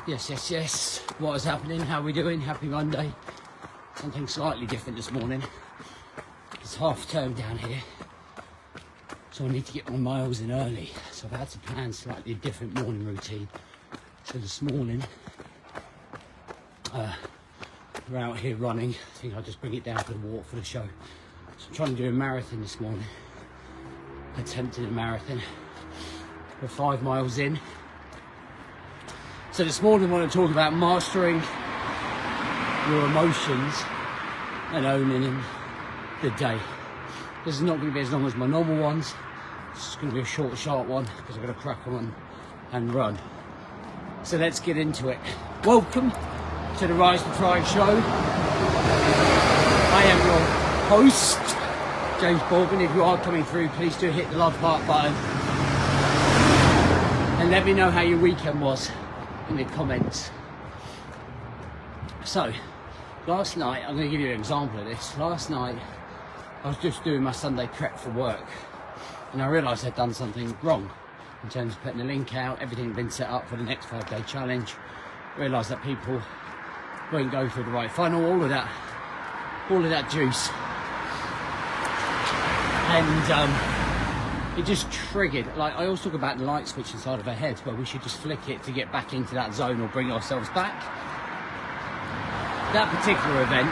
Yes. What is happening? How are we doing? Happy Monday. Something slightly different this morning. It's half term down here, so I need to get my miles in early. So I've had to plan slightly different morning routine. So this morning, we're out here running. I think I'll just bring it down for the walk for the show. So I'm trying to do a marathon this morning. Attempting a marathon. We're 5 miles in. So this morning I want to talk about mastering your emotions and owning the day. This is not going to be as long as my normal ones. It's just going to be a short, sharp one because I've got to crack on and run. So let's get into it. Welcome to the Rise to Thrive show. I am your host, James Baldwin. If you are coming through, please do hit the love heart button and let me know how your weekend was in the comments. So last night, I'm going to give you an example of this. Last night I was just doing my Sunday prep for work and I realised I'd done something wrong in terms of putting the link out. Everything had been set up for the next 5-day challenge. Realised that people won't go through the right funnel, all of that juice, and it just triggered. Like, I always talk about the light switch inside of our heads, where we should just flick it to get back into that zone or bring ourselves back. That particular event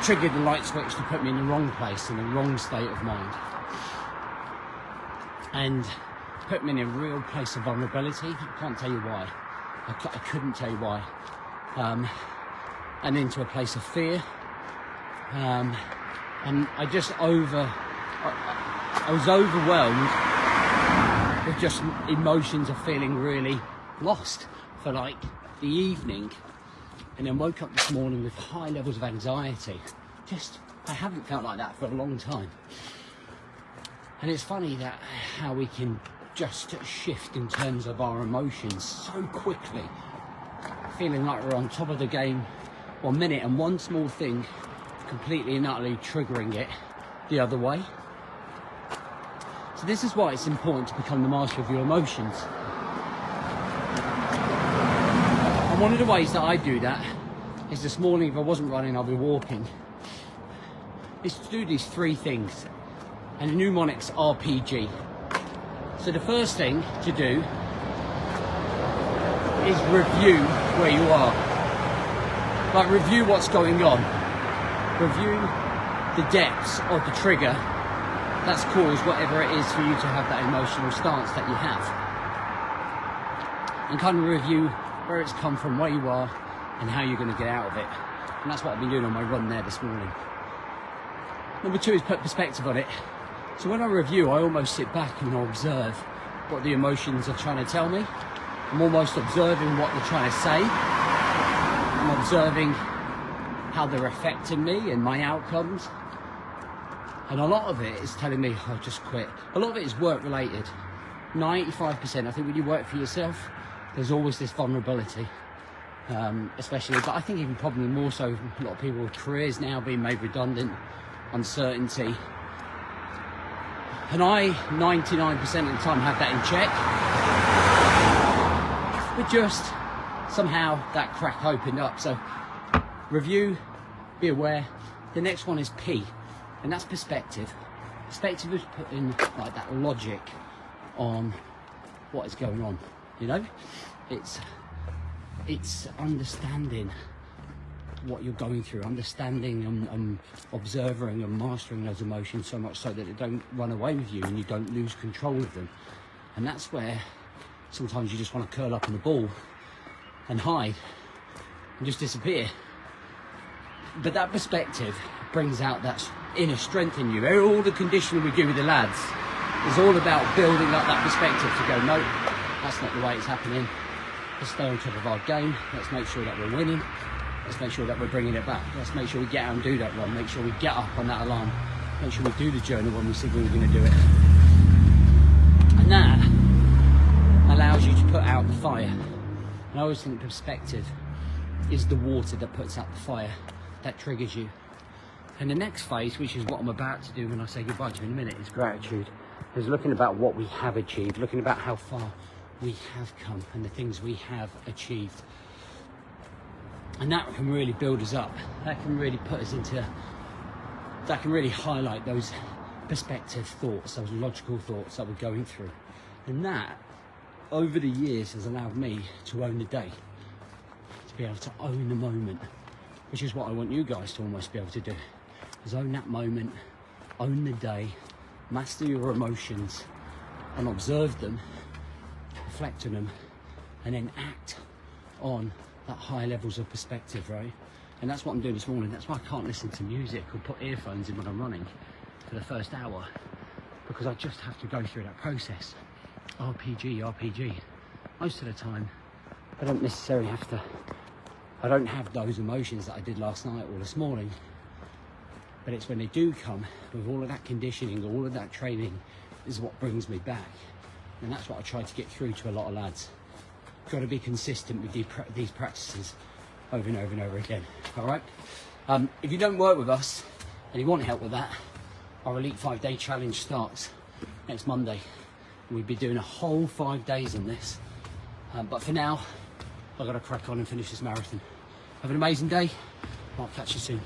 triggered the light switch to put me in the wrong place, in the wrong state of mind, and put me in a real place of vulnerability. I can't tell you why. I couldn't tell you why. And into a place of fear. And I was overwhelmed with just emotions of feeling really lost for like the evening, and then woke up this morning with high levels of anxiety. I haven't felt like that for a long time. And it's funny that how we can just shift in terms of our emotions so quickly, feeling like we're on top of the game 1 minute, and one small thing completely and utterly triggering it the other way. So this is why it's important to become the master of your emotions. And one of the ways that I do that is, this morning, if I wasn't running, I'll be walking, is to do these 3 things, and the mnemonics RPG. So the first thing to do is review where you are. Like, review what's going on. Review the depths of the trigger that's caused whatever it is for you to have that emotional stance that you have. And kind of review where it's come from, where you are, and how you're going to get out of it. And that's what I've been doing on my run there this morning. Number 2 is put perspective on it. So when I review, I almost sit back and I observe what the emotions are trying to tell me. I'm almost observing what they're trying to say. I'm observing how they're affecting me and my outcomes. And a lot of it is telling me, oh, just quit. A lot of it is work related. 95%. I think when you work for yourself, there's always this vulnerability. Especially, but I think even probably more so, a lot of people with careers now being made redundant, uncertainty. And I, 99% of the time, have that in check. But just somehow that crack opened up. So review, be aware. The next one is P, and that's perspective. Perspective is putting like that logic on what is going on. You know, it's understanding what you're going through, understanding and observing and mastering those emotions so much so that they don't run away with you and you don't lose control of them. And that's where sometimes you just want to curl up in a ball and hide and just disappear. But that perspective brings out that inner strength in you. All the conditioning we do with the lads is all about building up that perspective to go, no, that's not the way it's happening. Let's stay on top of our game. Let's make sure that we're winning. Let's make sure that we're bringing it back. Let's make sure we get out and do that run. Make sure we get up on that alarm. Make sure we do the journal when we said we were going to do it. And that allows you to put out the fire. And I always think perspective is the water that puts out the fire, that triggers you. And the next phase, which is what I'm about to do when I say goodbye to you in a minute, is gratitude. Is looking about what we have achieved, looking about how far we have come and the things we have achieved. And that can really build us up. That can really put us into, that can really highlight those perspective thoughts, those logical thoughts that we're going through. And that, over the years, has allowed me to own the day, to be able to own the moment, which is what I want you guys to almost be able to do, is own that moment, own the day, master your emotions, and observe them, reflect on them, and then act on that high levels of perspective, right? And that's what I'm doing this morning. That's why I can't listen to music or put earphones in when I'm running for the first hour, because I just have to go through that process. RPG. Most of the time, I don't necessarily have to, I don't have those emotions that I did last night or this morning, but it's when they do come, with all of that conditioning, all of that training, is what brings me back. And that's what I try to get through to a lot of lads. Got to be consistent with these practices over and over and over again. All right. If you don't work with us and you want help with that, our Elite 5-Day Challenge starts next Monday. We'll be doing a whole 5 days on this. But for now, I've got to crack on and finish this marathon. Have an amazing day. I'll catch you soon.